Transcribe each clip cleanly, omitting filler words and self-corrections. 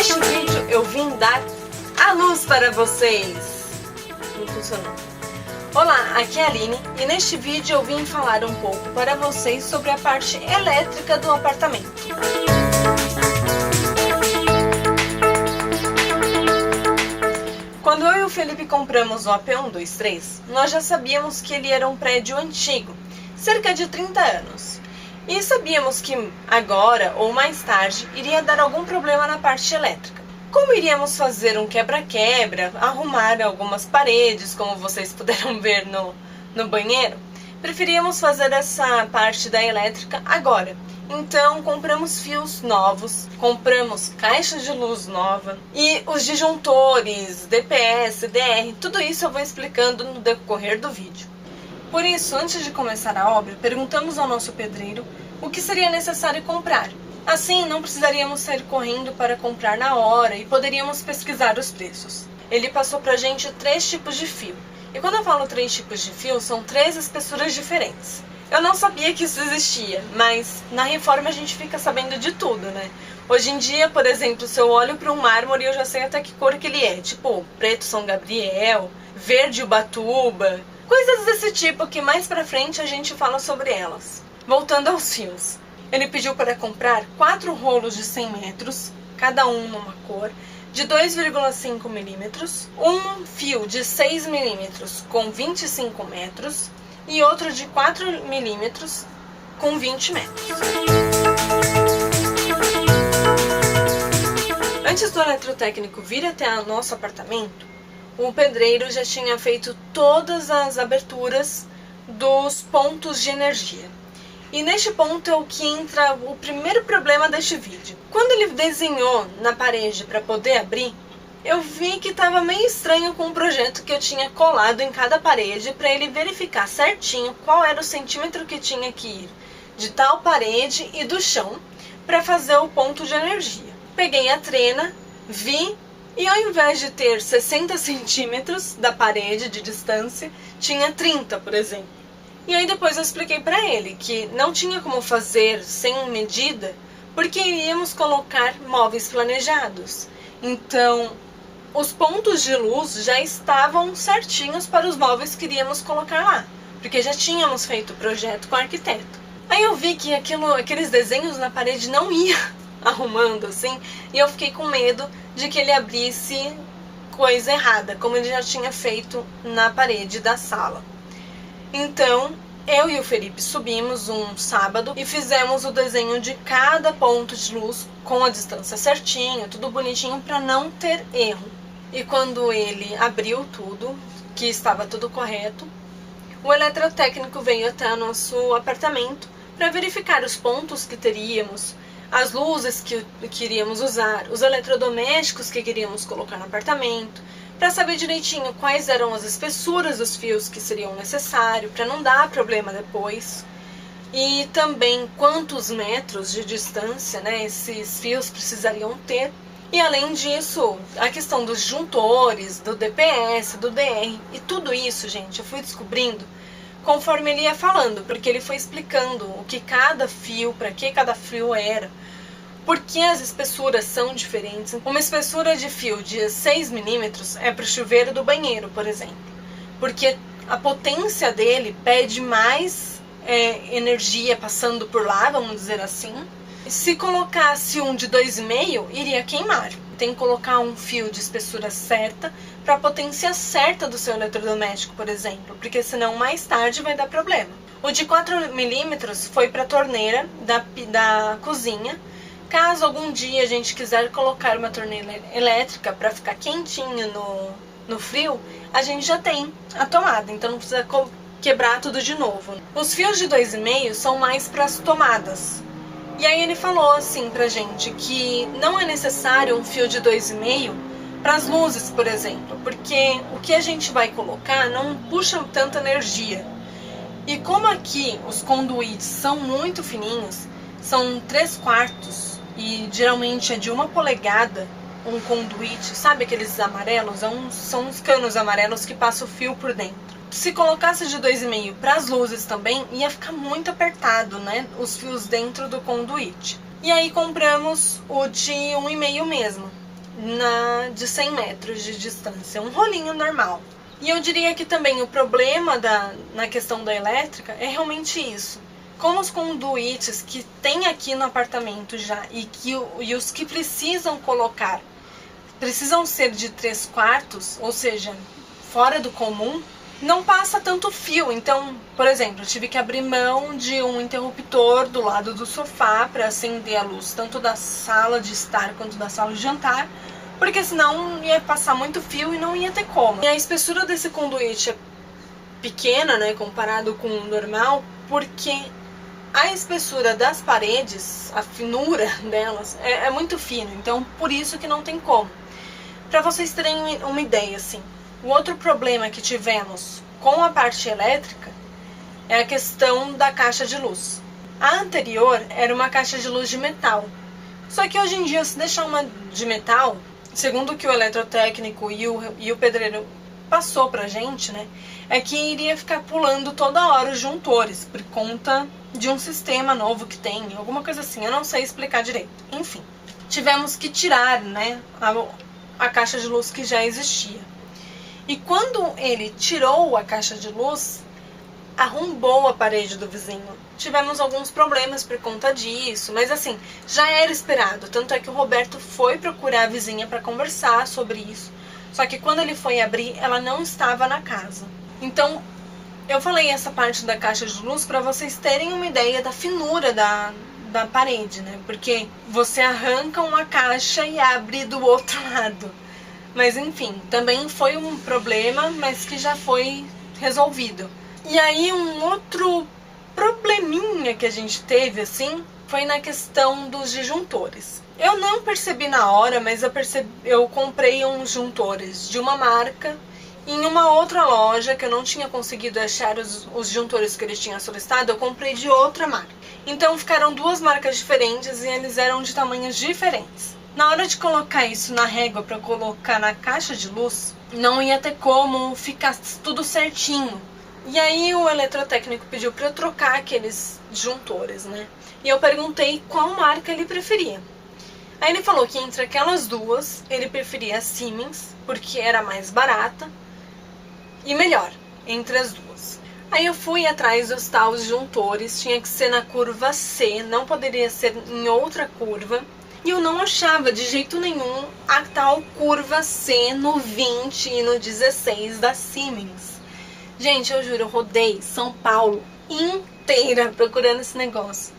neste vídeo eu vim dar a luz para vocês. Não funcionou. Olá, aqui é a Aline e neste vídeo eu vim falar um pouco para vocês sobre a parte elétrica do apartamento. Quando eu e o Felipe compramos o AP 123, nós já sabíamos que ele era um prédio antigo, cerca de 30 anos. E sabíamos que agora ou mais tarde iria dar algum problema na parte elétrica. Como iríamos fazer um quebra-quebra, arrumar algumas paredes, como vocês puderam ver no banheiro, preferíamos fazer essa parte da elétrica agora. Então compramos fios novos, compramos caixas de luz nova e os disjuntores, DPS, DR, tudo isso eu vou explicando no decorrer do vídeo. Por isso, antes de começar a obra, perguntamos ao nosso pedreiro o que seria necessário comprar. Assim, não precisaríamos sair correndo para comprar na hora e poderíamos pesquisar os preços. Ele passou pra gente 3 tipos de fio. E quando eu falo 3 tipos de fio, são 3 espessuras diferentes. Eu não sabia que isso existia, mas na reforma a gente fica sabendo de tudo, né? Hoje em dia, por exemplo, se eu olho para um mármore, eu já sei até que cor que ele é. Tipo, preto São Gabriel, verde Ubatuba, coisas desse tipo que mais pra frente a gente fala sobre elas. Voltando aos fios. Ele pediu para comprar 4 rolos de 100 metros, cada um numa cor, de 2,5 milímetros, um fio de 6 milímetros com 25 metros e outro de 4 milímetros com 20 metros. Antes do eletrotécnico vir até o nosso apartamento, o pedreiro já tinha feito todas as aberturas dos pontos de energia. E neste ponto é o que entra o primeiro problema deste vídeo. Quando ele desenhou na parede para poder abrir, eu vi que estava meio estranho com o projeto que eu tinha colado em cada parede para ele verificar certinho qual era o centímetro que tinha que ir de tal parede e do chão para fazer o ponto de energia. Peguei a trena, vi e ao invés de ter 60 centímetros da parede de distância, tinha 30, por exemplo. E aí depois eu expliquei para ele que não tinha como fazer sem medida, porque iríamos colocar móveis planejados. Então, os pontos de luz já estavam certinhos para os móveis que iríamos colocar lá, porque já tínhamos feito o projeto com o arquiteto. Aí eu vi que aqueles desenhos na parede não ia arrumando assim, e eu fiquei com medo de que ele abrisse coisa errada, como ele já tinha feito na parede da sala. Então, eu e o Felipe subimos um sábado e fizemos o desenho de cada ponto de luz com a distância certinha, tudo bonitinho para não ter erro. E quando ele abriu tudo, que estava tudo correto, o eletrotécnico veio até o nosso apartamento para verificar os pontos que teríamos, as luzes que iríamos usar, os eletrodomésticos que queríamos colocar no apartamento, para saber direitinho quais eram as espessuras dos fios que seriam necessários, para não dar problema depois. E também quantos metros de distância, né, esses fios precisariam ter. E além disso, a questão dos juntores, do DPS, do DR, e tudo isso, gente, eu fui descobrindo conforme ele ia falando, porque ele foi explicando o que cada fio, para que cada fio era. Porque as espessuras são diferentes. Uma espessura de fio de 6 milímetros é para o chuveiro do banheiro, por exemplo. Porque a potência dele pede mais energia passando por lá, vamos dizer assim. Se colocasse um de 2,5, iria queimar. Tem que colocar um fio de espessura certa para a potência certa do seu eletrodoméstico, por exemplo. Porque senão mais tarde vai dar problema. O de 4 milímetros foi para a torneira da cozinha. Caso algum dia a gente quiser colocar uma torneira elétrica para ficar quentinho no frio, a gente já tem a tomada, então não precisa quebrar tudo de novo. Os fios de 2,5 são mais para as tomadas. E aí ele falou assim pra gente que não é necessário um fio de 2,5 para as luzes, por exemplo, porque o que a gente vai colocar não puxa tanta energia. E como aqui os conduítes são muito fininhos, são 3/4 e geralmente é de 1 polegada um conduíte, sabe aqueles amarelos? São uns canos amarelos que passam o fio por dentro. Se colocasse de 2,5 para as luzes também, ia ficar muito apertado, né? Os fios dentro do conduíte. E aí compramos o de 1,5 mesmo. de 100 metros de distância, um rolinho normal. E eu diria que também o problema na questão da elétrica é realmente isso. Como os conduítes que tem aqui no apartamento já e os que precisam colocar, precisam ser de 3/4, ou seja, fora do comum, não passa tanto fio. Então, por exemplo, eu tive que abrir mão de um interruptor do lado do sofá para acender a luz, tanto da sala de estar quanto da sala de jantar, porque senão ia passar muito fio e não ia ter como. E a espessura desse conduíte é pequena, né, comparado com o normal, porque a espessura das paredes, a finura delas, é muito fina, então por isso que não tem como. Para vocês terem uma ideia, assim, o outro problema que tivemos com a parte elétrica é a questão da caixa de luz. A anterior era uma caixa de luz de metal, só que hoje em dia, se deixar uma de metal, segundo o que o eletrotécnico e o pedreiro passou pra gente, né, é que iria ficar pulando toda hora os juntores, por conta de um sistema novo que tem, alguma coisa assim, eu não sei explicar direito. Enfim, tivemos que tirar, né, a caixa de luz que já existia. E quando ele tirou a caixa de luz, arrombou a parede do vizinho. Tivemos alguns problemas por conta disso, mas assim, já era esperado. Tanto é que o Roberto foi procurar a vizinha para conversar sobre isso. Só que quando ele foi abrir, ela não estava na casa. Então, eu falei essa parte da caixa de luz para vocês terem uma ideia da finura da parede, né? Porque você arranca uma caixa e abre do outro lado. Mas enfim, também foi um problema, mas que já foi resolvido. E aí um outro probleminha que a gente teve, assim, foi na questão dos disjuntores. Eu não percebi na hora, mas eu comprei uns juntores de uma marca em uma outra loja que eu não tinha conseguido achar os juntores que ele tinha solicitado, eu comprei de outra marca. Então ficaram duas marcas diferentes e eles eram de tamanhos diferentes. Na hora de colocar isso na régua para colocar na caixa de luz, não ia ter como ficar tudo certinho. E aí o eletrotécnico pediu para eu trocar aqueles disjuntores, né? E eu perguntei qual marca ele preferia. Aí ele falou que entre aquelas duas, ele preferia a Siemens, porque era mais barata e melhor, entre as duas. Aí eu fui atrás dos tais disjuntores, tinha que ser na curva C, não poderia ser em outra curva. E eu não achava de jeito nenhum a tal curva C no 20 e no 16 da Siemens. Gente, eu juro, eu rodei São Paulo inteira procurando esse negócio.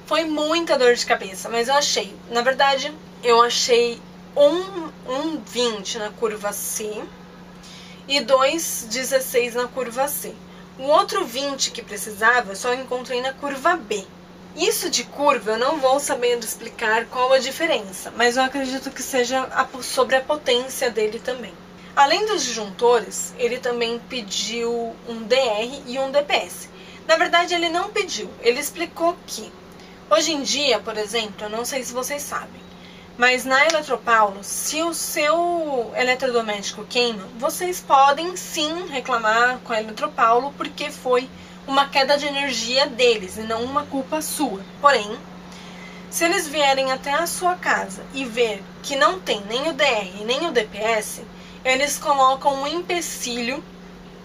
Foi muita dor de cabeça, mas eu achei. Na verdade, eu achei um 20 na curva C e 2,16 na curva C. O outro 20 que precisava, eu só encontrei na curva B. Isso de curva, eu não vou saber explicar qual a diferença, mas eu acredito que seja sobre a potência dele também. Além dos disjuntores, ele também pediu um DR e um DPS. Na verdade, ele não pediu, ele explicou que, hoje em dia, por exemplo, eu não sei se vocês sabem, mas na Eletropaulo, se o seu eletrodoméstico queima, vocês podem sim reclamar com a Eletropaulo, porque foi uma queda de energia deles e não uma culpa sua. Porém, se eles vierem até a sua casa e ver que não tem nem o DR nem o DPS, eles colocam um empecilho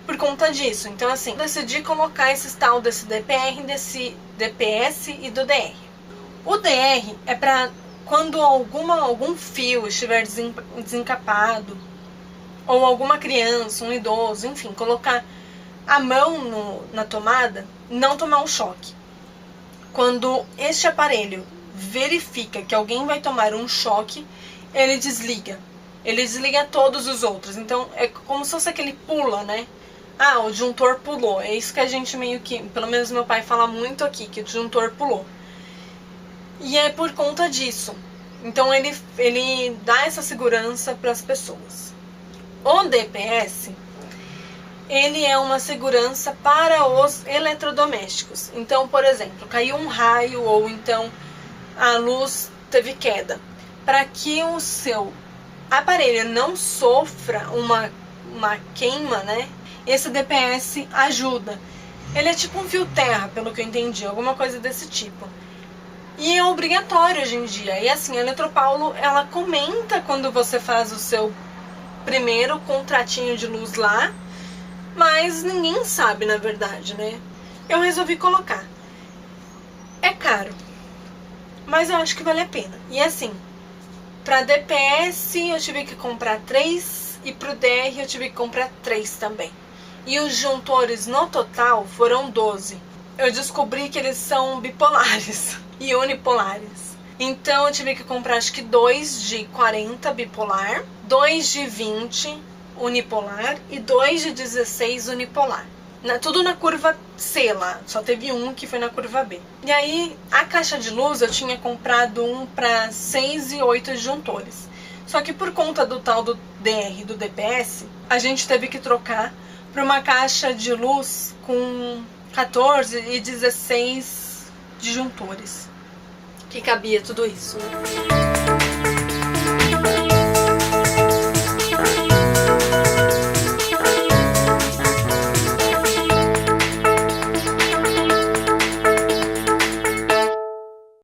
por conta disso. Então assim, eu decidi colocar esse tal desse DPR, desse DPS e do DR. O DR é para quando algum fio estiver desencapado, ou alguma criança, um idoso, enfim, colocar a mão na tomada, não tomar um choque. Quando este aparelho verifica que alguém vai tomar um choque, ele desliga. Ele desliga todos os outros. Então é como se fosse aquele pula, né? Ah, o disjuntor pulou. É isso que a gente meio que, pelo menos meu pai fala muito aqui, que o disjuntor pulou. E é por conta disso. Então ele dá essa segurança para as pessoas. O DPS, ele é uma segurança para os eletrodomésticos. Então, por exemplo, caiu um raio ou então a luz teve queda. Para que o seu aparelho não sofra uma queima, né? Esse DPS ajuda. Ele é tipo um fio terra, pelo que eu entendi, alguma coisa desse tipo. E é obrigatório hoje em dia. E assim, a Eletropaulo, ela comenta quando você faz o seu primeiro contratinho de luz lá, mas ninguém sabe, na verdade, né? Eu resolvi colocar. É caro, mas eu acho que vale a pena. E assim, pra DPS eu tive que comprar 3 e pro DR eu tive que comprar 3 também. E os juntores no total foram 12. Eu descobri que eles são bipolares e unipolares. Então eu tive que comprar acho que 2 de 40 bipolar, 2 de 20 unipolar e 2 de 16 unipolar. Tudo na curva C lá, só teve um que foi na curva B. E aí, a caixa de luz eu tinha comprado um para 6 e 8 disjuntores. Só que por conta do tal do DR e do DPS, a gente teve que trocar para uma caixa de luz com 14 e 16 disjuntores, que cabia tudo isso, né?